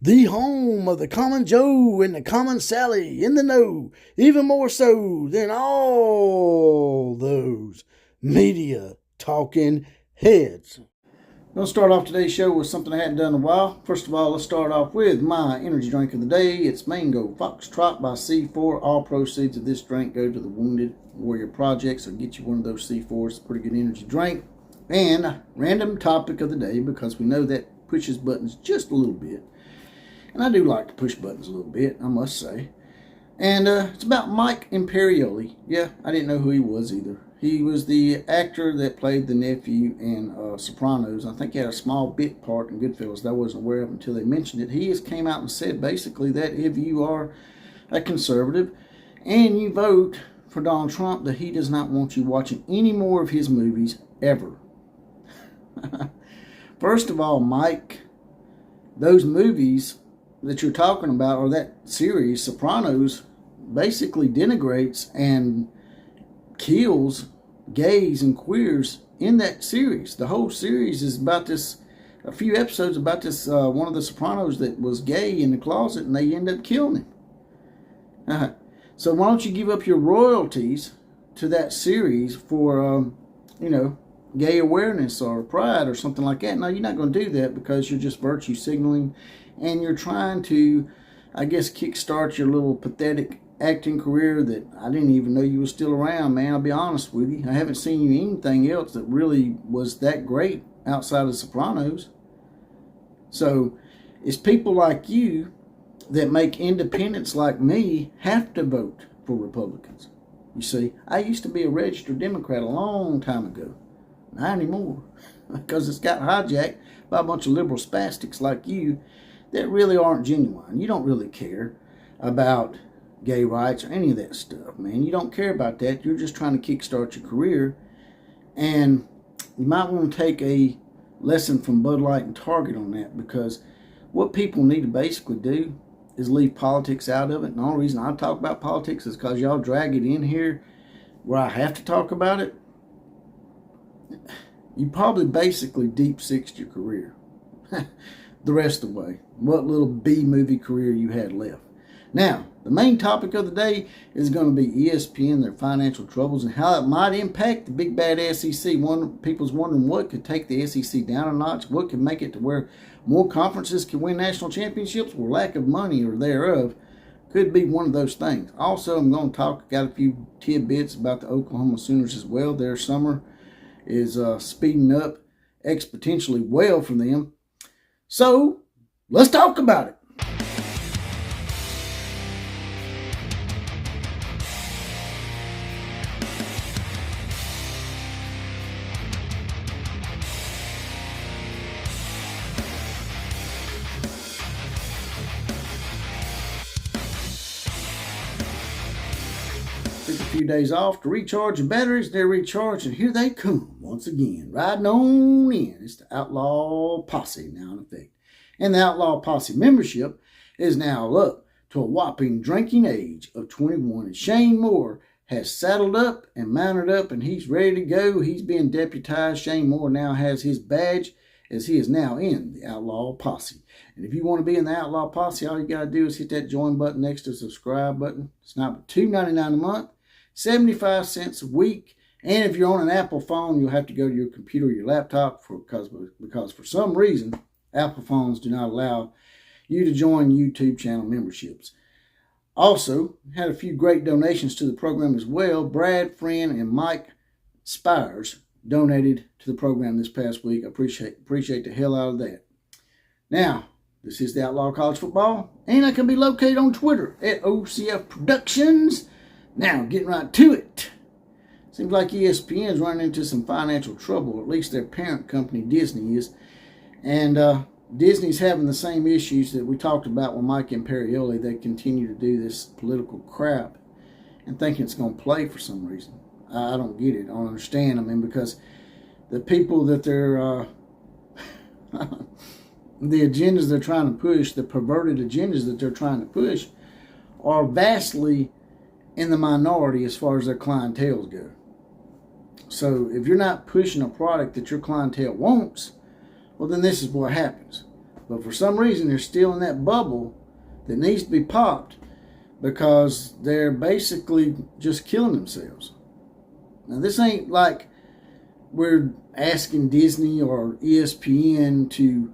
The home of the common Joe and the common Sally in the know, even more so than all those media talking heads. I'm going to start off today's show with something I hadn't done in a while. First of all, let's start off with my energy drink of the day. It's Mango Foxtrot by C4. All proceeds of this drink go to the Wounded Warrior Project, so get you one of those C4s. It's a pretty good energy drink. And random topic of the day, because we know that pushes buttons just a little bit. And I do like to push buttons a little bit, I must say. And it's about Mike Imperioli. Yeah, I didn't know who he was either. He was the actor that played the nephew in Sopranos. I think he had a small bit part in Goodfellas that I wasn't aware of until they mentioned it. He just came out and said basically that if you are a conservative and you vote for Donald Trump, that he does not want you watching any more of his movies ever. First of all, Mike, those movies that you're talking about, or that series, Sopranos, basically denigrates and kills gays and queers in that series. The whole series is about this, a few episodes about this, one of the Sopranos that was gay in the closet, and they end up killing him. So why don't you give up your royalties to that series for, gay awareness or pride or something like that? No, you're not going to do that, because you're just virtue signaling, and you're trying to, I guess, kickstart your little pathetic acting career that I didn't even know you were still around, man. I'll be honest with you. I haven't seen you anything else that really was that great outside of Sopranos. So it's people like you that make independents like me have to vote for Republicans. You see, I used to be a registered Democrat a long time ago. Not anymore, because it's got hijacked by a bunch of liberal spastics like you that really aren't genuine. You don't really care about gay rights or any of that stuff, man. You don't care about that. You're just trying to kickstart your career. And you might want to take a lesson from Bud Light and Target on that, because what people need to basically do is leave politics out of it. And the only reason I talk about politics is because y'all drag it in here where I have to talk about it. You probably basically deep sixed your career the rest of the way. What little B movie career you had left. Now, the main topic of the day is going to be ESPN, their financial troubles, and how it might impact the big bad SEC. People's wondering what could take the SEC down a notch, what could make it to where more conferences can win national championships, or lack of money or thereof could be one of those things. Also, I'm going to got a few tidbits about the Oklahoma Sooners as well. Their summer is speeding up exponentially well for them. So, let's talk about it. Took a few days off to recharge the batteries. They're recharged, and here they come once again, riding on in. It's the Outlaw Posse now in effect. And the Outlaw Posse membership is now up to a whopping drinking age of 21. And Shane Moore has saddled up and mounted up, and he's ready to go. He's being deputized. Shane Moore now has his badge, as he is now in the Outlaw Posse. And if you want to be in the Outlaw Posse, all you got to do is hit that join button next to the subscribe button. It's now $2.99 a month, 75 cents a week. And if you're on an Apple phone, you'll have to go to your computer or your laptop because for some reason, Apple phones do not allow you to join YouTube channel memberships. Also, had a few great donations to the program as well. Brad Friend and Mike Spires donated to the program this past week. I appreciate the hell out of that. Now, this is the Outlaw College Football, and I can be located on Twitter at OCF Productions. Now, getting right to it. Seems like ESPN is running into some financial trouble, or at least their parent company, Disney, is. And Disney's having the same issues that we talked about with Mike Imperioli. They continue to do this political crap and thinking it's going to play for some reason. I don't get it. I don't understand. I mean, because the people that they're, the agendas they're trying to push, the perverted agendas that they're trying to push, are vastly in the minority as far as their clientele go. So if you're not pushing a product that your clientele wants, well, then this is what happens. But for some reason, they're still in that bubble that needs to be popped because they're basically just killing themselves. Now, this ain't like we're asking Disney or ESPN to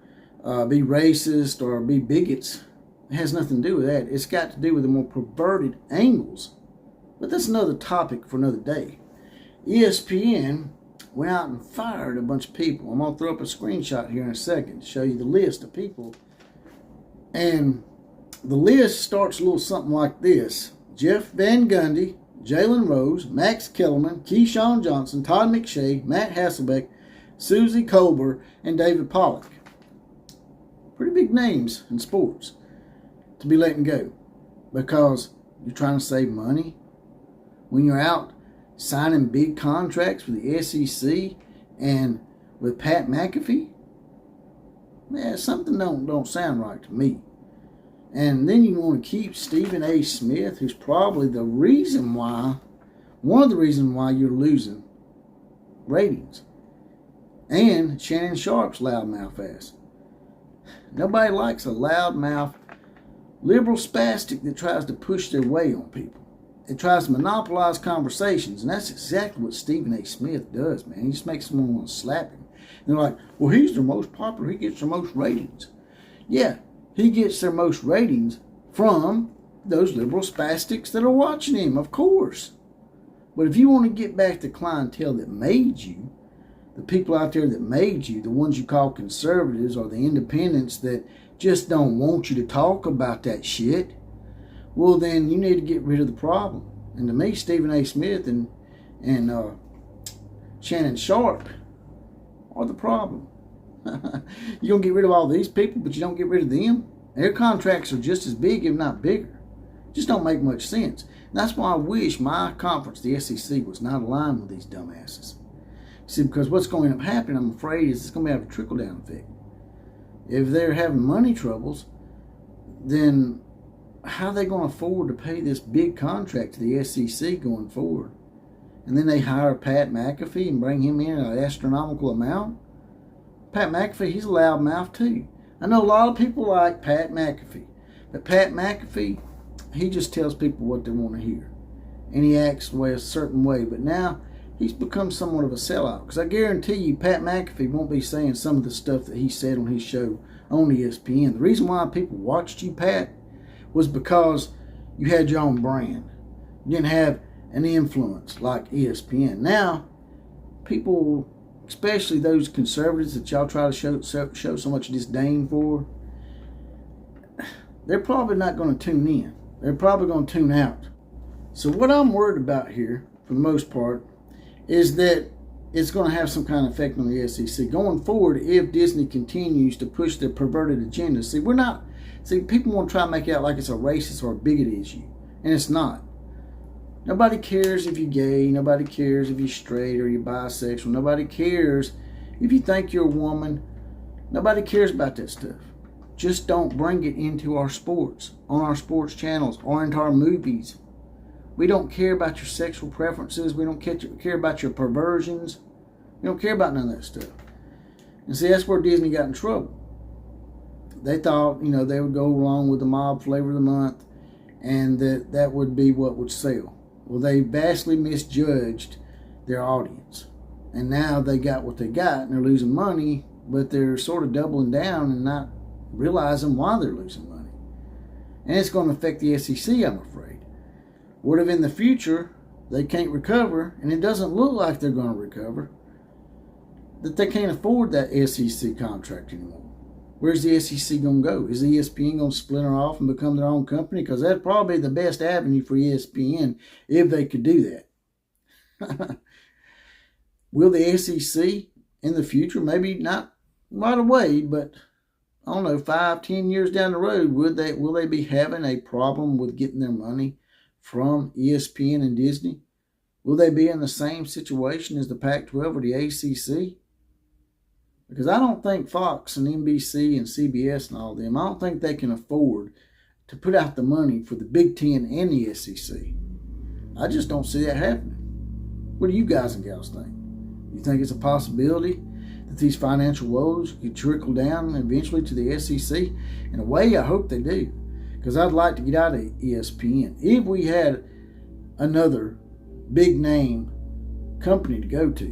be racist or be bigots. It has nothing to do with that. It's got to do with the more perverted angles. But that's another topic for another day. ESPN went out and fired a bunch of people. I'm going to throw up a screenshot here in a second to show you the list of people. And the list starts a little something like this. Jeff Van Gundy, Jalen Rose, Max Kellerman, Keyshawn Johnson, Todd McShay, Matt Hasselbeck, Susie Colbert, and David Pollock. Pretty big names in sports to be letting go because you're trying to save money. When you're out signing big contracts with the SEC and with Pat McAfee, man, something don't sound right to me. And then you want to keep Stephen A. Smith, who's probably one of the reasons why you're losing ratings. And Shannon Sharp's loudmouth ass. Nobody likes a loudmouth liberal spastic that tries to push their way on people. It tries to monopolize conversations, and that's exactly what Stephen A. Smith does, man. He just makes someone want to slap him. And they're like, well, he's the most popular. He gets the most ratings. Yeah, he gets their most ratings from those liberal spastics that are watching him, of course. But if you want to get back to clientele that made you, the people out there that made you, the ones you call conservatives or the independents that just don't want you to talk about that shit, well, then you need to get rid of the problem. And to me, Stephen A. Smith and Shannon Sharp are the problem. You don't get rid of all these people, but you don't get rid of them. Their contracts are just as big, if not bigger. Just don't make much sense. And that's why I wish my conference, the SEC, was not aligned with these dumbasses. See, because what's going to happen, I'm afraid, is it's going to have a trickle-down effect. If they're having money troubles, then how are they going to afford to pay this big contract to the SEC going forward? And then they hire Pat McAfee and bring him in an astronomical amount? Pat McAfee, he's a loudmouth too. I know a lot of people like Pat McAfee. But Pat McAfee, he just tells people what they want to hear. And he acts a certain way. But now he's become somewhat of a sellout. Because I guarantee you, Pat McAfee won't be saying some of the stuff that he said on his show on ESPN. The reason why people watched you, Pat, was because you had your own brand. You didn't have an influence like ESPN. Now, people, especially those conservatives that y'all try to show so much disdain for, they're probably not going to tune in. They're probably going to tune out. So what I'm worried about here, for the most part, is that it's going to have some kind of effect on the SEC going forward if Disney continues to push their perverted agenda. See, people want to try and make it out like it's a racist or a bigot issue, and it's not. Nobody cares if you're gay. Nobody cares if you're straight or you're bisexual. Nobody cares if you think you're a woman. Nobody cares about that stuff. Just don't bring it into our sports, on our sports channels, or into our movies. We don't care about your sexual preferences. We don't care about your perversions. We don't care about none of that stuff. And see, that's where Disney got in trouble. They thought, they would go along with the mob flavor of the month and that would be what would sell. Well, they vastly misjudged their audience. And now they got what they got and they're losing money, but they're sort of doubling down and not realizing why they're losing money. And it's going to affect the SEC, I'm afraid. What if in the future they can't recover, and it doesn't look like they're going to recover, that they can't afford that SEC contract anymore? Where's the SEC going to go? Is ESPN going to splinter off and become their own company? Because that's probably the best avenue for ESPN if they could do that. Will the SEC in the future, maybe not right away, but I don't know, 5-10 years down the road, will they be having a problem with getting their money from ESPN and Disney? Will they be in the same situation as the Pac-12 or the ACC? Because I don't think Fox and NBC and CBS and all of them, I don't think they can afford to put out the money for the Big Ten and the SEC. I just don't see that happening. What do you guys and gals think? You think it's a possibility that these financial woes could trickle down eventually to the SEC? In a way, I hope they do, because I'd like to get out of ESPN. If we had another big name company to go to,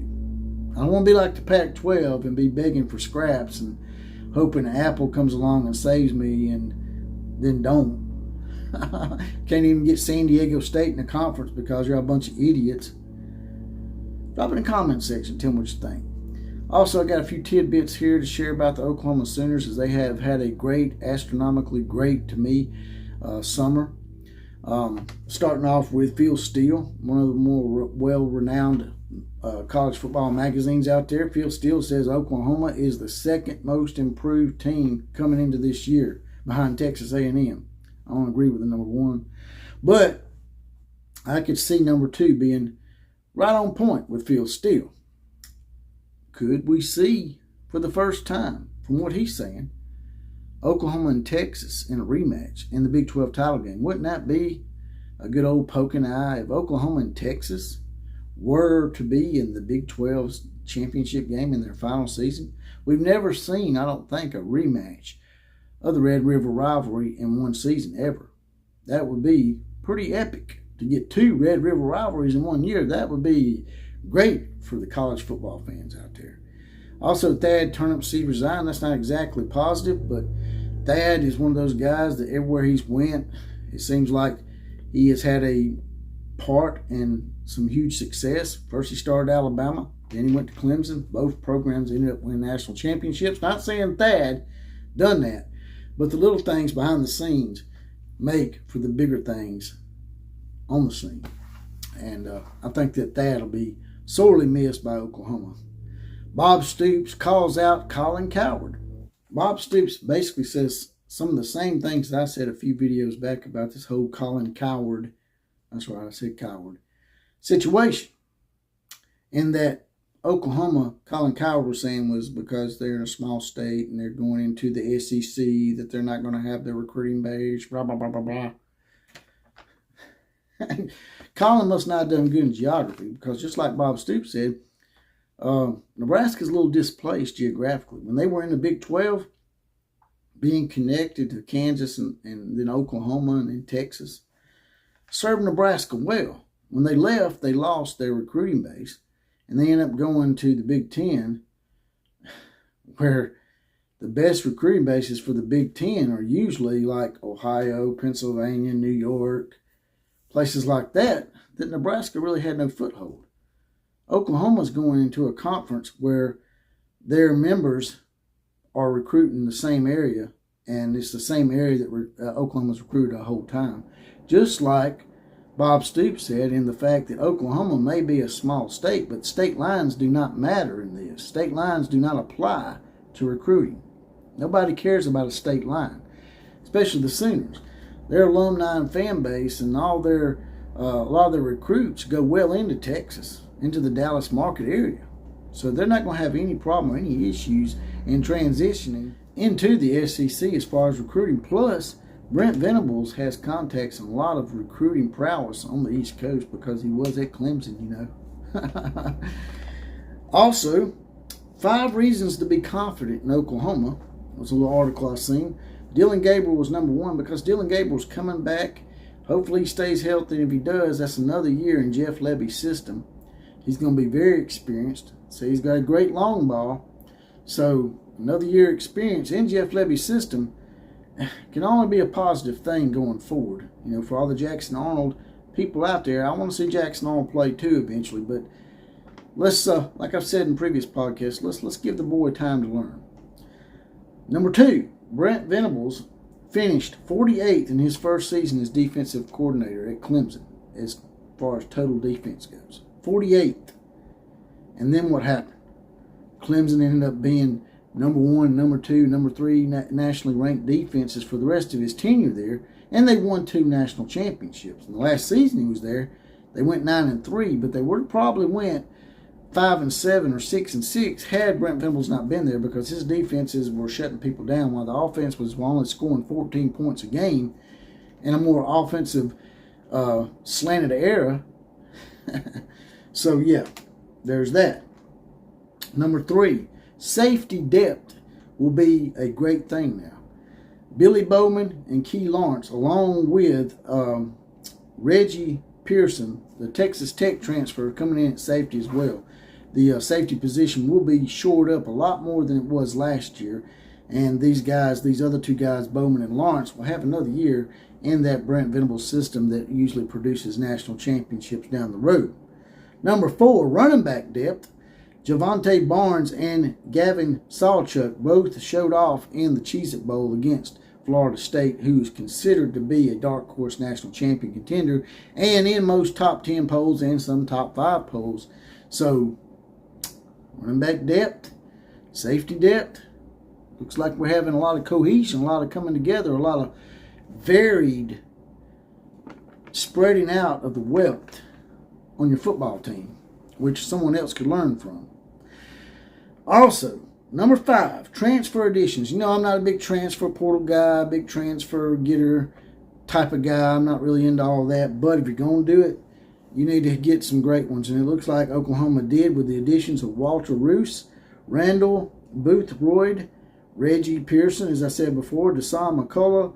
I don't want to be like the Pac-12 and be begging for scraps and hoping Apple comes along and saves me and then don't. Can't even get San Diego State in the conference because you're a bunch of idiots. Drop in the comment section. Tell me what you think. Also, I got a few tidbits here to share about the Oklahoma Sooners, as they have had a great, astronomically great to me, summer. Starting off with Phil Steele, one of the more well-renowned college football magazines out there. Phil Steele says Oklahoma is the second most improved team coming into this year, behind Texas A&M. I don't agree with the number one, but I could see number two being right on point with Phil Steele. Could we see, for the first time, from what he's saying, Oklahoma and Texas in a rematch in the Big 12 title game? Wouldn't that be a good old poke in the eye if Oklahoma and Texas were to be in the Big 12 championship game in their final season? We've never seen, I don't think, a rematch of the Red River rivalry in one season ever. That would be pretty epic. To get two Red River rivalries in 1 year, that would be great for the college football fans out there. Also, Thad Turnipseed resigned. That's not exactly positive, but Thad is one of those guys that everywhere he's went, it seems like he has had a part in some huge success. First he started at Alabama, then he went to Clemson. Both programs ended up winning national championships. Not saying Thad done that, but the little things behind the scenes make for the bigger things on the scene. And I think that Thad will be sorely missed by Oklahoma. Bob Stoops calls out Colin Cowherd. Bob Stoops basically says some of the same things that I said a few videos back about this whole Colin Cowherd, that's right, I said Cowherd, situation. In that Oklahoma, Colin Cowherd was saying was because they're in a small state and they're going into the SEC, that they're not going to have their recruiting base, blah, blah, blah, blah, blah. Colin must not have done good in geography, because just like Bob Stoops said, Nebraska's a little displaced geographically. When they were in the Big 12, being connected to Kansas and then Oklahoma and then Texas, served Nebraska well. When they left, they lost their recruiting base, and they ended up going to the Big 10, where the best recruiting bases for the Big 10 are usually like Ohio, Pennsylvania, New York, places like that Nebraska really had no foothold. Oklahoma's going into a conference where their members are recruiting the same area, and it's the same area that Oklahoma's recruited the whole time. Just like Bob Stoops said, in the fact that Oklahoma may be a small state, but state lines do not matter in this. State lines do not apply to recruiting. Nobody cares about a state line, especially the Sooners. Their alumni and fan base and all their a lot of their recruits go well into Texas, into the Dallas market area. So they're not going to have any problem or any issues in transitioning into the SEC as far as recruiting. Plus, Brent Venables has contacts and a lot of recruiting prowess on the East Coast because he was at Clemson, you know. Also, 5 reasons to be confident in Oklahoma. It was a little article I seen. Dillon Gabriel was number 1 because Dillon Gabriel's coming back. Hopefully he stays healthy. If he does, that's another year in Jeff Lebby's system. He's going to be very experienced. So he's got a great long ball. So another year experience in Jeff Lebby's system can only be a positive thing going forward. You know, for all the Jackson Arnold people out there, I want to see Jackson Arnold play too eventually. But let's, like I've said in previous podcasts, let's give the boy time to learn. Number 2, Brent Venables finished 48th in his first season as defensive coordinator at Clemson as far as total defense goes. 48th. And then what happened? Clemson ended up being number 1, number 2, number 3 nationally ranked defenses for the rest of his tenure there, and they won 2 national championships. In the last season he was there, they went 9-3, but they would have probably went 5-7 or 6-6 had Brent Venables not been there, because his defenses were shutting people down while the offense was only scoring 14 points a game in a more offensive slanted era. So yeah, there's that. Number 3, safety depth will be a great thing now. Billy Bowman and Key Lawrence, along with Reggie Pearson, the Texas Tech transfer, coming in at safety as well. The safety position will be shored up a lot more than it was last year. And these guys, these other two guys, Bowman and Lawrence, will have another year in that Brent Venables system that usually produces national championships down the road. Number 4, running back depth. Javante Barnes and Gavin Sawchuk both showed off in the Cheez-It Bowl against Florida State, who is considered to be a dark horse national champion contender and in most top 10 polls and some top 5 polls. So, running back depth, safety depth, looks like we're having a lot of cohesion, a lot of coming together, a lot of varied spreading out of the wealth on your football team, which someone else could learn from. Also, number 5, transfer additions. You know, I'm not a big transfer portal guy, big transfer getter type of guy. I'm not really into all that. But if you're going to do it, you need to get some great ones. And it looks like Oklahoma did with the additions of Walter Roos, Randall Boothroyd, Reggie Pearson, as I said before, Deshaun McCullough,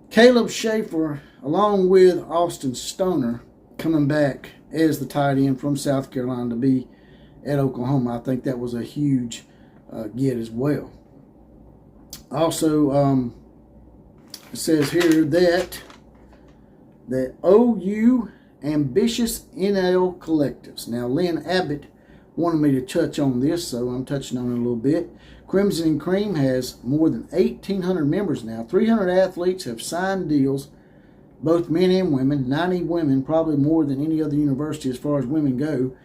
Caleb Schaefer, along with Austin Stoner, coming back as the tight end from South Carolina to be at Oklahoma. I think that was a huge get as well. Also, it says here that the OU ambitious NL collectives. Now, Lynn Abbott wanted me to touch on this, so I'm touching on it a little bit. Crimson and Cream has more than 1,800 members now. 300 athletes have signed deals, both men and women. 90 women, probably more than any other university as far as women go.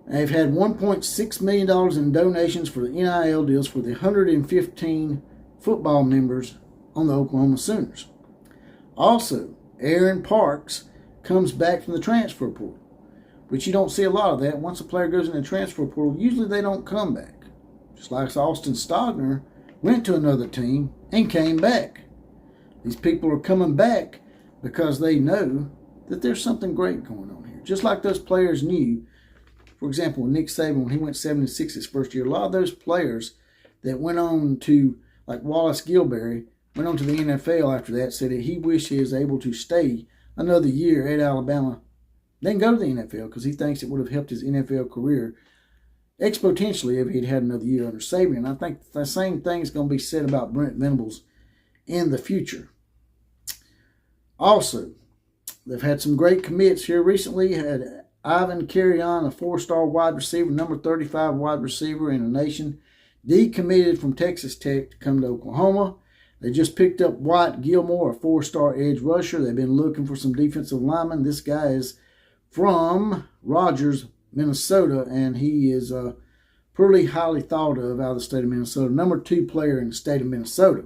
They've had $1.6 million in donations for the NIL deals for the 115 football members on the Oklahoma Sooners. Also, Aaron Parks comes back from the transfer portal, which you don't see a lot of that. Once a player goes in the transfer portal, usually they don't come back. Just like Austin Stogner went to another team and came back. These people are coming back because they know that there's something great going on here. Just like those players knew. For example, Nick Saban, when he went 7-6 his first year, a lot of those players that went on to, like Wallace Gilberry, went on to the NFL after that, said that he wished he was able to stay another year at Alabama, then go to the NFL, because he thinks it would have helped his NFL career exponentially if he'd had another year under Saban. And I think the same thing is going to be said about Brent Venables in the future. Also, they've had some great commits here recently. Had Ivan Carrion, a 4-star wide receiver, number 35 wide receiver in the nation, decommitted from Texas Tech to come to Oklahoma. They just picked up Wyatt Gilmore, a 4-star edge rusher. They've been looking for some defensive linemen. This guy is from Rogers, Minnesota, and he is pretty highly thought of out of the state of Minnesota. Number 2 player in the state of Minnesota.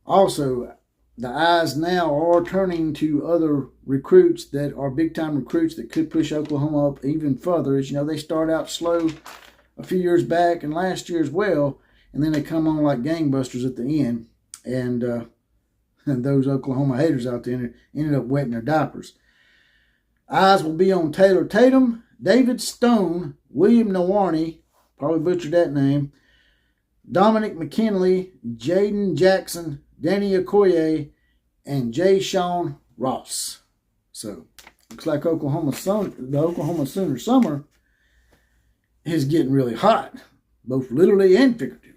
Also, the eyes now are turning to other recruits that are big-time recruits that could push Oklahoma up even further. As you know, they start out slow a few years back and last year as well, and then they come on like gangbusters at the end. And those Oklahoma haters out there ended up wetting their diapers. Eyes will be on Taylor Tatum, David Stone, William Nwarney, probably butchered that name, Dominic McKinley, Jaden Jackson, Danny Okoye, and Jay Sean Ross. So, looks like the Oklahoma Sooner summer is getting really hot, both literally and figuratively.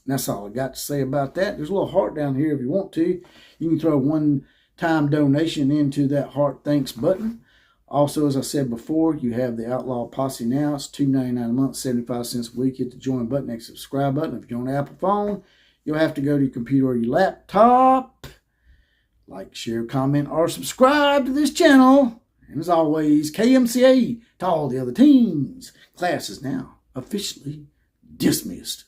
And that's all I got to say about that. There's a little heart down here if you want to. You can throw a one-time donation into that heart thanks button. Also, as I said before, you have the Outlaw Posse now. It's $2.99 a month, 75 cents a week. Hit the join button, next subscribe button. If you're on an Apple phone, you'll have to go to your computer or your laptop. Like, share, comment, or subscribe to this channel. And as always, KMCA to all the other teams. Class is now officially dismissed.